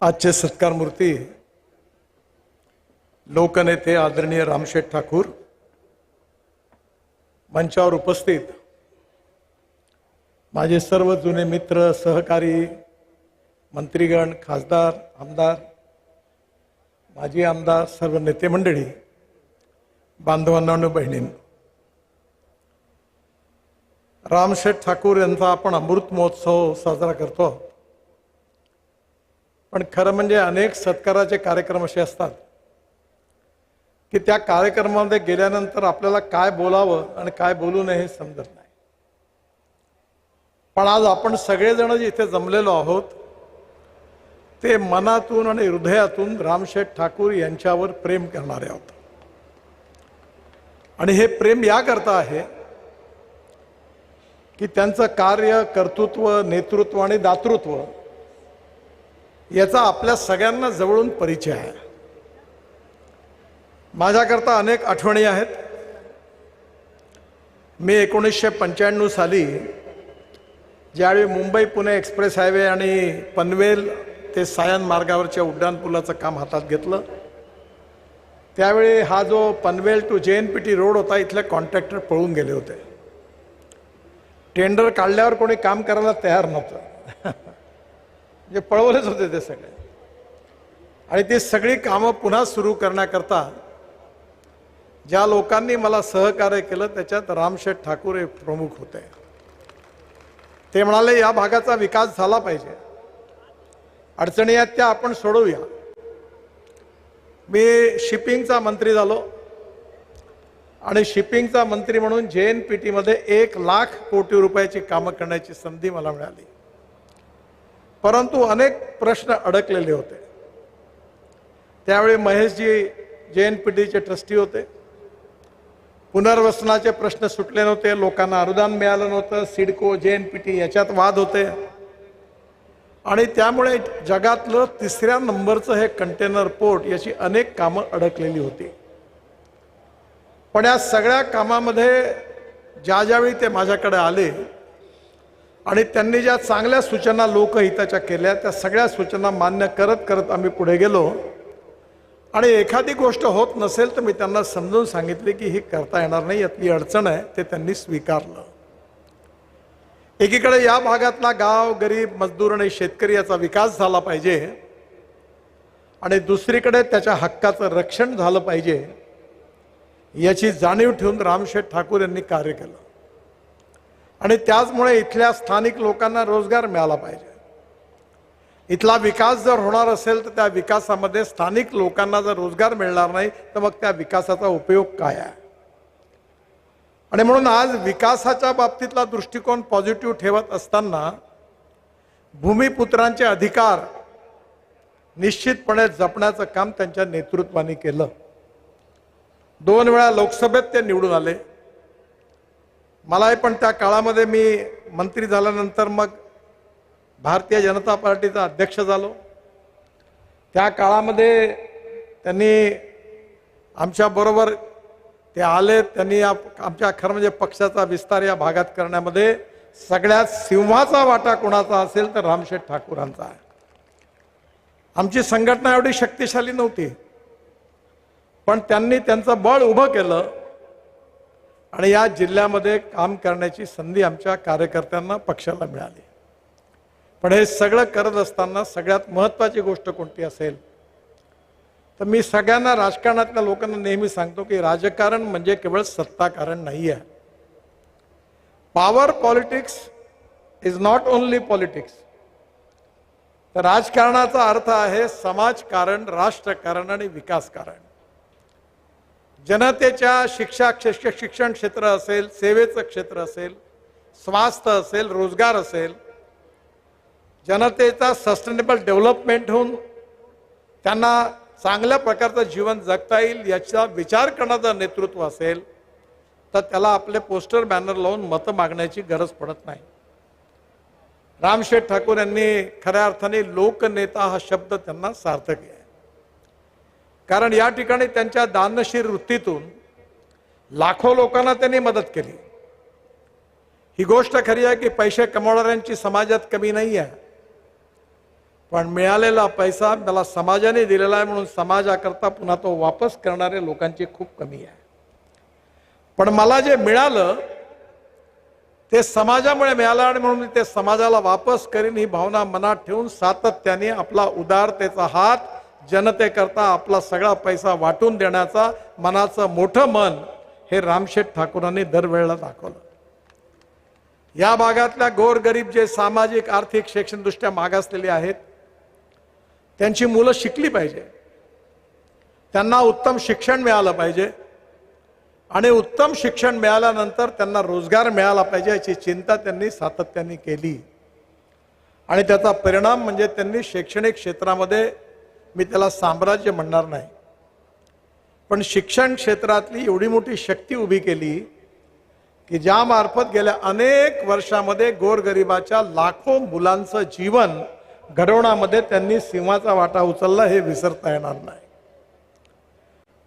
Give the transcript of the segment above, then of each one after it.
आजचे सत्कार मूर्ती लोकनेते आदरणीय रामशेठ ठाकूर, मंचावर उपस्थित माझे सर्व जुने मित्र, सहकारी, मंत्रीगण, खासदार, आमदार, माजी आमदार, सर्व नेते मंडळी, बांधवांनो आणि बहिणींनो, रामशेठ ठाकूर यांचा आपण अमृत महोत्सव साजरा करतो. पण खरं म्हणजे अनेक सत्काराचे कार्यक्रम असे असतात की त्या कार्यक्रमामध्ये गेल्यानंतर आपल्याला काय बोलावं आणि काय बोलू नये हे समजत नाही. पण आज आपण सगळेजण जे इथे जमलेलो आहोत ते मनातून आणि हृदयातून रामशेठ ठाकूर यांच्यावर प्रेम करणारे आहोत. आणि हे प्रेम याकरता आहे की त्यांचं कार्य, कर्तृत्व, नेतृत्व आणि दातृत्व याचा आपल्या सगळ्यांना जवळून परिचय आहे. माझ्याकरता अनेक आठवणी आहेत. मी 1995 साली ज्यावेळी मुंबई पुणे एक्सप्रेस हायवे आणि पनवेल ते सायन मार्गावरच्या उड्डाणपुलाचं काम हातात घेतलं, त्यावेळी हा जो पनवेल टू JNPT रोड होता, इथले कॉन्ट्रॅक्टर पळून गेले होते. टेंडर काढल्यावर कोणी काम करायला तयार नव्हतं, म्हणजे पळवलेच होते ते सगळे. आणि ती सगळी कामं पुन्हा सुरू करण्याकरता ज्या लोकांनी मला सहकार्य केलं त्याच्यात रामशेठ ठाकूर हे प्रमुख होते. ते म्हणाले या भागाचा विकास झाला पाहिजे, अडचणी आहेत त्या आपण सोडवूया. मी शिपिंगचा मंत्री झालो आणि शिपिंगचा मंत्री म्हणून JNPT मध्ये 1 लाख कोटी रुपयाची कामं करण्याची संधी मला मिळाली. परंतु अनेक प्रश्न अडकलेले होते. त्यावेळी महेशजी JNPTचे ट्रस्टी होते. पुनर्वसनाचे प्रश्न सुटले नव्हते, लोकांना अनुदान मिळालं नव्हतं, सिडको JNPT याच्यात वाद होते. आणि त्यामुळे जगातलं 3ऱ्या नंबरचं हे कंटेनर पोर्ट याची अनेक कामं अडकलेली होती. पण या सगळ्या कामामध्ये ज्यावेळी ते माझ्याकडे आले आणि त्यांनी ज्या चांगल्या सूचना लोकहिताच्या केल्या त्या सगळ्या सूचना मान्य करत करत आम्ही पुढे गेलो. आणि एखादी गोष्ट होत नसेल तर मी त्यांना समजून सांगितले की ही करता येणार नाही, यातली अडचण आहे, ते त्यांनी स्वीकारलं. एकीकडे या भागातला गाव, गरीब, मजदूर आणि शेतकरी याचा विकास झाला पाहिजे आणि दुसरीकडे त्याच्या हक्काचं रक्षण झालं पाहिजे याची जाणीव ठेवून रामशेठ ठाकूर यांनी कार्य केलं. आणि त्याचमुळे इथल्या स्थानिक लोकांना रोजगार मिळाला पाहिजे. इथला विकास जर होणार असेल तर त्या विकासामध्ये स्थानिक लोकांना जर रोजगार मिळणार नाही तर मग त्या विकासाचा उपयोग काय आहे. आणि म्हणून आज विकासाच्या बाबतीतला दृष्टिकोन पॉझिटिव्ह ठेवत असताना भूमिपुत्रांचे अधिकार निश्चितपणे जपण्याचं काम त्यांच्या नेतृत्वाने केलं. 2 वेळा लोकसभेत ते निवडून आले. मलाही पण त्या काळामध्ये मी मंत्री झाल्यानंतर मग भारतीय जनता पार्टीचा अध्यक्ष झालो. त्या काळामध्ये त्यांनी आमच्याबरोबर ते आले. त्यांनी आमच्या खरं म्हणजे पक्षाचा विस्तार या भागात करण्यामध्ये सगळ्यात सिंहाचा वाटा कोणाचा असेल तर रामशेठ ठाकूरांचा आहे. आमची संघटना एवढी शक्तिशाली नव्हती, पण त्यांनी त्यांचं बळ उभं केलं आणि या जिल्ह्यामध्ये काम करण्याची संधी आमच्या कार्यकर्त्यांना, पक्षाला मिळाली. पण हे सगळं करत असताना सगळ्यात महत्त्वाची गोष्ट कोणती असेल तर मी सगळ्यांना, राजकारणातल्या लोकांना नेहमी सांगतो की राजकारण म्हणजे केवळ सत्ताकारण नाही आहे. Power politics is not only politics. तर राजकारणाचा अर्थ आहे समाजकारण, राष्ट्रकारण आणि विकासकारण. जनतेच्या शिक्षण क्षेत्र असेल, सेवेचं क्षेत्र असेल, स्वास्थ्य असेल, रोजगार असेल, जनतेचा सस्टेनेबल डेव्हलपमेंट होऊन त्यांना चांगल्या प्रकारचं जीवन जगता येईल याचा विचार करण्याचं नेतृत्व असेल तर त्याला आपले पोस्टर बॅनर लावून मतं मागण्याची गरज पडत नाही. रामशेठ ठाकूर यांनी खऱ्या अर्थाने लोकनेता हा शब्द त्यांना सार्थक आहे. कारण या ठिकाणी त्यांच्या दानशीर वृत्तीतून लाखो लोकांना त्यांनी मदत केली. ही गोष्ट खरी आहे की पैसे कमवणाऱ्यांची समाजात कमी नाही आहे, पण मिळालेला पैसा मला समाजाने दिलेला आहे म्हणून समाजाकरता पुन्हा तो वापस करणारे लोकांची खूप कमी आहे. पण मला जे मिळालं ते समाजामुळे मिळालं आणि म्हणून मी ते समाजाला वापस करीन ही भावना मनात ठेवून सातत्याने आपला उदारतेचा हात जनतेकरता आपला सगळा पैसा वाटून देण्याचा मनाचं मोठं मन हे रामशेठ ठाकूरांनी दरवेळेला दाखवलं. या भागातल्या गोरगरीब जे सामाजिक आर्थिक शैक्षणिकदृष्ट्या मागासलेले आहेत त्यांची मुलं शिकली पाहिजे, त्यांना उत्तम शिक्षण मिळालं पाहिजे आणि उत्तम शिक्षण मिळाल्यानंतर त्यांना रोजगार मिळाला पाहिजे याची चिंता त्यांनी सातत्याने केली. आणि त्याचा परिणाम म्हणजे त्यांनी शैक्षणिक क्षेत्रामध्ये मी त्याला साम्राज्य म्हणणार नाही पण शिक्षण क्षेत्रातली एवढी मोठी शक्ती उभी केली की ज्या मार्फत गेल्या अनेक वर्षामध्ये गोरगरिबाच्या लाखो मुलांचं जीवन घडवण्यामध्ये त्यांनी सिंहाचा वाटा उचलला हे विसरता येणार नाही.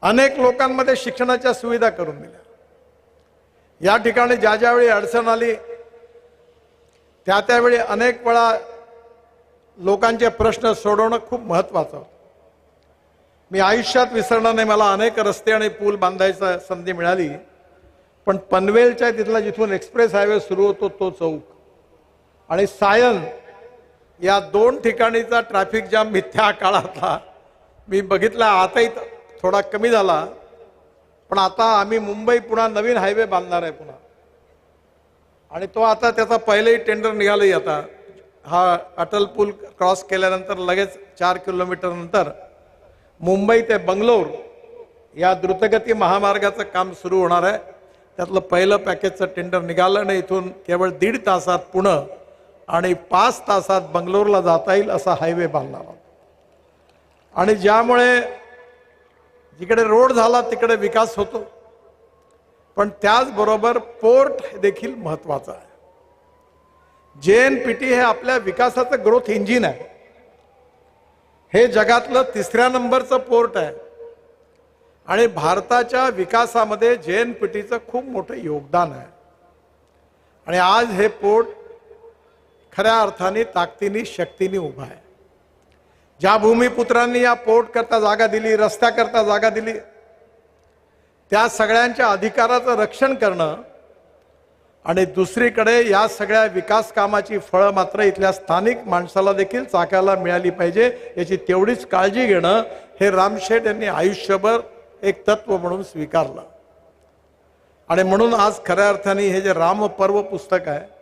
अनेक लोकांमध्ये शिक्षणाच्या सुविधा करून दिल्या. या ठिकाणी ज्या ज्यावेळी अडचण आली त्या त्यावेळी अनेक वेळा लोकांचे प्रश्न सोडवणं खूप महत्त्वाचं. मी आयुष्यात विसरणार नाही, मला अनेक रस्ते आणि पूल बांधायची संधी मिळाली पण पनवेलच्या तिथला जिथून एक्सप्रेस हायवे सुरू होतो तो चौक आणि सायन या दोन ठिकाणीचा ट्रॅफिक जाम मी त्या काळातला मी बघितला. आताही थोडा कमी झाला पण आता आम्ही मुंबई पुन्हा नवीन हायवे बांधणार आहे पुन्हा आणि तो आता त्याचा पहिलेही टेंडर निघालंही. आता हा अटल पूल क्रॉस केल्यानंतर लगेच 4 किलोमीटर नंतर मुंबई ते बंगलोर या द्रुतगती महामार्गाचं काम सुरू होणार आहे. त्यातलं पहिलं पॅकेजचं टेंडर निघालं आणि इथून केवळ 1.5 तासात पुणे आणि 5 तासात बंगलोरला जाता येईल असा हायवे बांधला आणि ज्यामुळे जिकडे रोड झाला तिकडे विकास होतो पण त्याचबरोबर पोर्ट देखील महत्त्वाचा आहे. JNPT हे आपल्या विकासाचं ग्रोथ इंजिन आहे. हे जगातलं 3ऱ्या नंबरचं पोर्ट आहे आणि भारताच्या विकासामध्ये JNPTचं खूप मोठं योगदान आहे आणि आज हे पोर्ट खऱ्या अर्थाने ताकदीने शक्तीने उभा आहे. ज्या भूमिपुत्रांनी या पोर्ट करता जागा दिली, रस्त्या करता जागा दिली त्या सगळ्यांच्या अधिकाराचं रक्षण करणं आणि दुसरीकडे या सगळ्या विकास कामाची फळं मात्र इथल्या स्थानिक माणसाला देखील चाकायला मिळाली पाहिजे याची तेवढीच काळजी घेणं हे रामशेठ यांनी आयुष्यभर एक तत्व म्हणून स्वीकारलं. आणि म्हणून आज खऱ्या अर्थाने हे जे रामपर्व पुस्तक आहे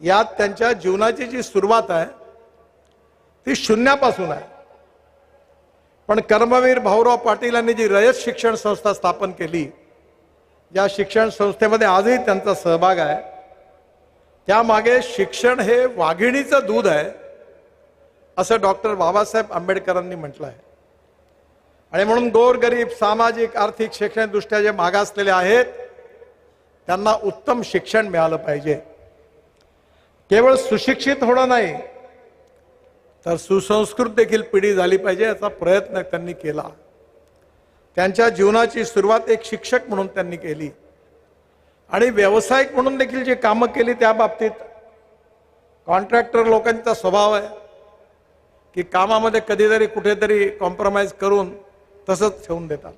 यात त्यांच्या जीवनाची जी सुरुवात आहे ती शून्यापासून आहे. पण कर्मवीर भाऊराव पाटील यांनी जी रयत शिक्षण संस्था स्थापन केली या शिक्षण संस्थेमध्ये आजही त्यांचा सहभाग आहे. त्यामागे शिक्षण हे वाघिणीचं दूध आहे असं डॉक्टर बाबासाहेब आंबेडकरांनी म्हटलं आहे. आणि म्हणून गोरगरीब सामाजिक आर्थिक शैक्षणिकदृष्ट्या जे मागासलेले आहेत त्यांना उत्तम शिक्षण मिळालं पाहिजे. केवळ सुशिक्षित होणं नाही तर सुसंस्कृत देखील पिढी झाली पाहिजे याचा प्रयत्न त्यांनी केला. त्यांच्या जीवनाची सुरुवात एक शिक्षक म्हणून त्यांनी केली आणि व्यावसायिक म्हणून देखील जी कामं केली त्या बाबतीत कॉन्ट्रॅक्टर लोकांचा स्वभाव आहे की कामामध्ये कधीतरी कुठेतरी कॉम्प्रोमाइज करून तसंच ठेवून देतात.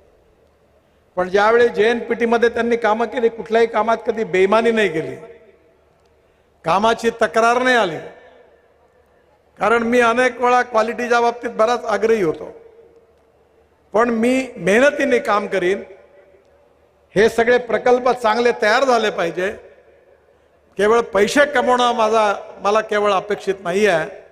पण ज्यावेळी JNPT मध्ये त्यांनी कामं केली कुठल्याही कामात कधी बेईमानी नाही केली, कामाची तक्रार नाही आली. कारण मी अनेक वेळा क्वालिटीच्या बाबतीत बराच आग्रही होतो पण मी मेहनतीने काम करीन. हे सगळे प्रकल्प चांगले तयार झाले पाहिजे. केवळ पैसे कमवणं मला केवळ अपेक्षित नाही आहे.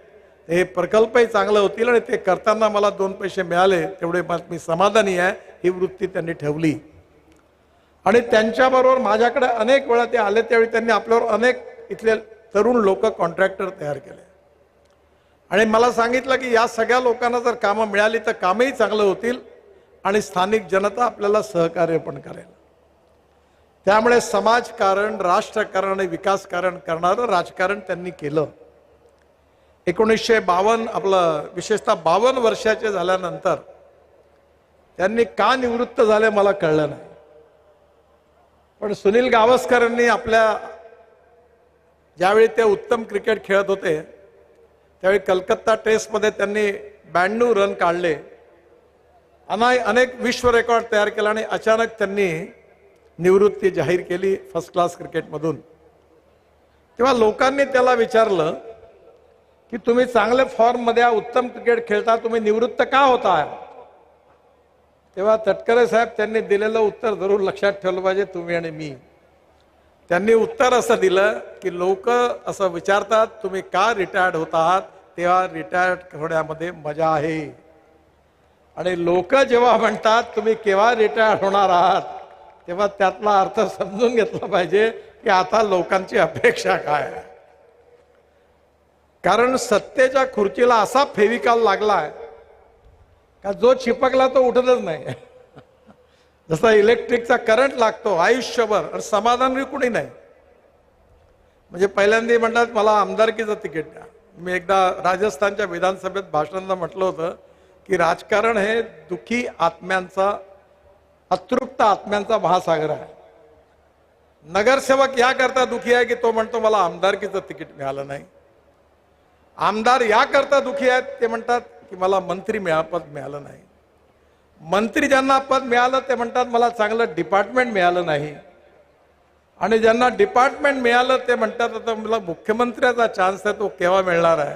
हे प्रकल्पही चांगले होतील आणि ते करताना मला 2 पैसे मिळाले तेवढे मी समाधानी आहे ही वृत्ती त्यांनी ठेवली. आणि त्यांच्याबरोबर माझ्याकडे अनेक वेळा ते आले त्यावेळी त्यांनी आपल्यावर अनेक इथले तरुण लोक कॉन्ट्रॅक्टर तयार केले आणि मला सांगितलं की या सगळ्या लोकांना जर कामं मिळाली तर कामही चांगलं होतील आणि स्थानिक जनता आपल्याला सहकार्य पण करेल. त्यामुळे समाजकारण, राष्ट्रकारण आणि विकासकारण करणारं राजकारण त्यांनी केलं. 1952 आपलं विशेषतः 52 वर्षाचे झाल्यानंतर त्यांनी का निवृत्त झाले मला कळलं नाही. पण सुनील गावस्करांनी आपल्या ज्यावेळी ते उत्तम क्रिकेट खेळत होते त्यावेळी कलकत्ता टेस्टमध्ये त्यांनी 92 रन काढले, अनेक विश्व रेकॉर्ड तयार केला आणि अचानक त्यांनी निवृत्ती जाहीर केली फर्स्ट क्लास क्रिकेटमधून. तेव्हा लोकांनी त्याला विचारलं की तुम्ही चांगल्या फॉर्ममध्ये उत्तम क्रिकेट खेळता, तुम्ही निवृत्त का होता? तेव्हा तटकरे साहेब त्यांनी दिलेलं उत्तर जरूर लक्षात ठेवलं पाहिजे तुम्ही आणि मी. त्यांनी उत्तर असं दिलं की लोक असं विचारतात तुम्ही का रिटायर्ड होत आहात, तेव्हा रिटायर्ड होण्यामध्ये मजा आहे. आणि लोक जेव्हा म्हणतात तुम्ही केव्हा रिटायर्ड होणार आहात, तेव्हा त्यातला अर्थ समजून घेतला पाहिजे की आता लोकांची अपेक्षा काय आहे. कारण सत्तेच्या खुर्चीला असा फेविकॉल लागलाय का जो चिपकला तो उठतच नाही. जसा इलेक्ट्रिकचा करंट लागतो आयुष्यभर, आणि समाधान कुणी नाही. म्हणजे पहिल्यांदा म्हणतात मला आमदारकीचं तिकीट द्या. मी एकदा राजस्थानच्या विधानसभेत भाषणात म्हटलं होतं की राजकारण हे दुःखी आत्म्यांचा, अतृप्त आत्म्यांचा महासागर आहे. नगरसेवक याकरता दुःखी आहे की तो म्हणतो मला आमदारकीचं तिकीट मिळालं नाही. आमदार याकरता दुःखी आहेत, ते म्हणतात की मला मंत्री पद मिळालं नाही. मंत्री ज्यांना पद मिळालं ते म्हणतात मला चांगलं डिपार्टमेंट मिळालं नाही. आणि ज्यांना डिपार्टमेंट मिळालं ते म्हणतात आता मला मुख्यमंत्र्याचा चान्स आहे, तो केव्हा मिळणार आहे.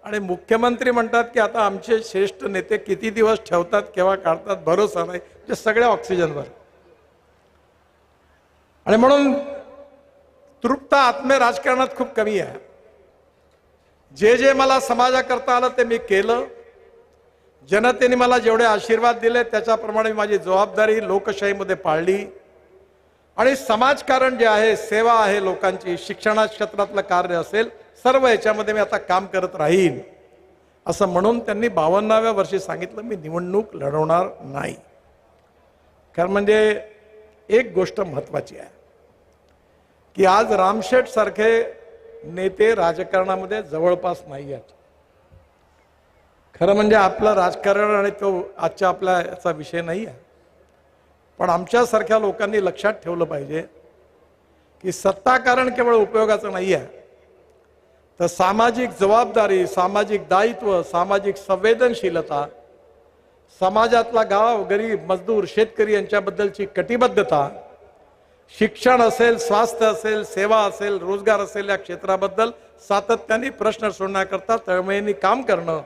आणि मुख्यमंत्री म्हणतात की आता आमचे श्रेष्ठ नेते किती दिवस ठेवतात, केव्हा काढतात, भरोसा नाही. जे सगळे ऑक्सिजनवर. आणि म्हणून तृप्त आत्मे राजकारणात खूप कमी आहे. जे मला समाजाकरता आलं ते मी केलं. जनतेने मला जेवढे आशीर्वाद दिले त्याच्याप्रमाणे माझी जबाबदारी लोकशाहीमध्ये पाळली. आणि समाजकारण जे आहे, सेवा आहे लोकांची, शिक्षणा क्षेत्रातलं कार्य असेल, सर्व याच्यामध्ये मी आता काम करत राहीन असं म्हणून त्यांनी 52व्या वर्षी सांगितलं मी निवडणूक लढवणार नाही. कारण म्हणजे एक गोष्ट महत्वाची आहे की आज रामशेठ सारखे नेते राजकारणामध्ये जवळपास नाही आहेत. खरं म्हणजे आपलं राजकारण आणि तो आजच्या आपल्या याचा विषय नाही आहे. पण आमच्यासारख्या लोकांनी लक्षात ठेवलं पाहिजे की सत्ताकारण केवळ उपयोगाचं नाही आहे, तर सामाजिक जबाबदारी, सामाजिक दायित्व, सामाजिक संवेदनशीलता, समाजातला गाव, गरीब, मजदूर, शेतकरी यांच्याबद्दलची कटिबद्धता, शिक्षण असेल, स्वास्थ्य असेल, सेवा असेल, रोजगार असेल, या क्षेत्राबद्दल सातत्याने प्रश्न सोडण्याकरता तळमळीने काम करणं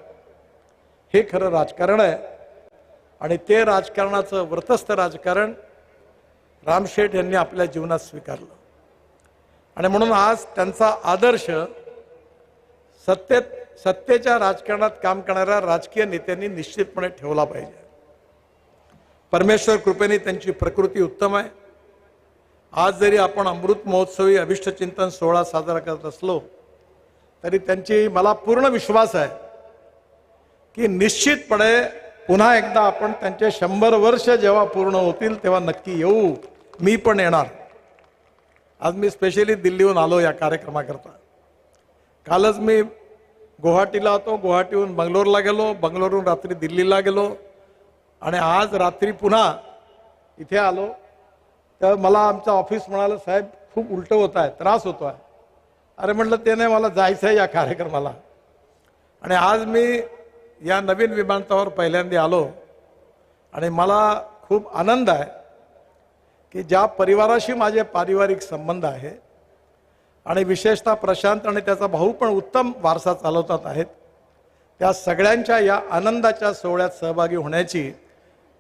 हे खरं राजकारण आहे. आणि ते राजकारणाचं व्रतस्थ राजकारण रामशेठ यांनी आपल्या जीवनात स्वीकारलं. आणि म्हणून आज त्यांचा आदर्श सत्तेच्या राजकारणात काम करणाऱ्या राजकीय नेत्यांनी निश्चितपणे ठेवला पाहिजे. परमेश्वर कृपेने त्यांची प्रकृती उत्तम आहे. आज जरी आपण अमृत महोत्सवी अभिष्टचिंतन सोहळा साजरा करत असलो तरी त्यांची मला पूर्ण विश्वास आहे की निश्चितपणे पुन्हा एकदा आपण त्यांचे 100 वर्ष जेव्हा पूर्ण होतील तेव्हा नक्की येऊ. मी पण येणार. आज मी स्पेशली दिल्लीहून आलो या कार्यक्रमाकरता. कालच मी गुवाहाटीला होतो, गुवाहाटीहून बंगलोरला गेलो, बंगलोरहून रात्री दिल्लीला गेलो आणि आज रात्री पुन्हा इथे आलो. तर मला आमचं ऑफिस म्हणालं साहेब खूप उलटं होत आहे, त्रास होतो आहे. अरे म्हटलं ते नाही, मला जायचं आहे या कार्यक्रमाला. आणि आज मी या नवीन विमानतळावर पहिल्यांदा आलो आणि मला खूप आनंद आहे की ज्या परिवाराशी माझे पारिवारिक संबंध आहे आणि विशेषतः प्रशांत आणि त्याचा भाऊ पण उत्तम वारसा चालवतात आहेत, त्या सगळ्यांच्या या आनंदाच्या सोहळ्यात सहभागी होण्याची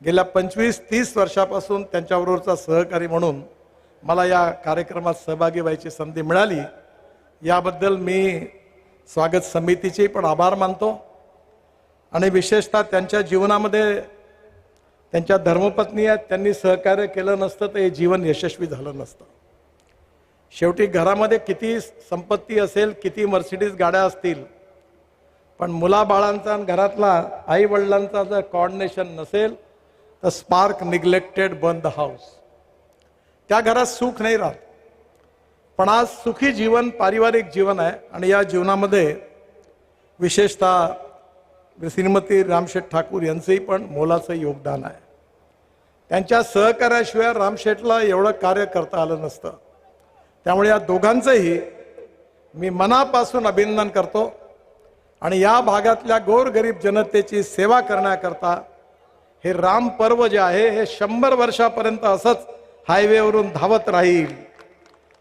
गेल्या 25-30 वर्षापासून त्यांच्याबरोबरचा सहकारी म्हणून मला या कार्यक्रमात सहभागी व्हायची संधी मिळाली. याबद्दल मी स्वागत समितीचे पण आभार मानतो. आणि विशेषतः त्यांच्या जीवनामध्ये त्यांच्या धर्मपत्नी आहेत, त्यांनी सहकार्य केलं नसतं तर हे जीवन यशस्वी झालं नसतं. शेवटी घरामध्ये किती संपत्ती असेल, किती मर्सिडीज गाड्या असतील, पण मुलाबाळांचा आणि घरातला आई वडिलांचा जर कोऑर्डिनेशन नसेल तर spark neglected burn the house. त्या घरात सुख नाही राहत. पण आज सुखी जीवन पारिवारिक जीवन आहे आणि या जीवनामध्ये विशेषतः श्रीमती रामशेठ ठाकूर यांचंही पण मोलाचं योगदान आहे. त्यांच्या सहकार्याशिवाय रामशेठला एवढं कार्य करता आलं नसतं. त्यामुळे या दोघांचंही मी मनापासून अभिनंदन करतो. आणि या भागातल्या गोरगरीब जनतेची सेवा करण्याकरता हे राम पर्व जे आहे हे 100 वर्षापर्यंत असंच हायवेवरून धावत राहील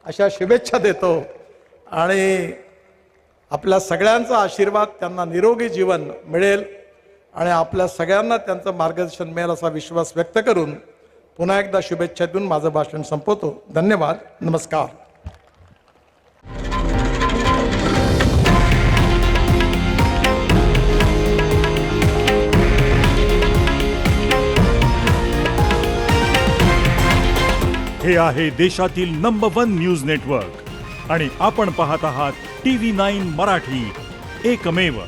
अशा शुभेच्छा देतो आणि आपल्या सगळ्यांचा आशीर्वाद, त्यांना निरोगी जीवन मिळेल आणि आपल्या सगळ्यांना त्यांचं मार्गदर्शन मिळेल असा विश्वास व्यक्त करून पुन्हा एकदा शुभेच्छा देऊन माझं भाषण संपवतो. धन्यवाद. नमस्कार. हे आहे देशातील नंबर 1 न्यूज नेटवर्क आणि आपण पाहत आहात TV9 मराठी, एकमेव.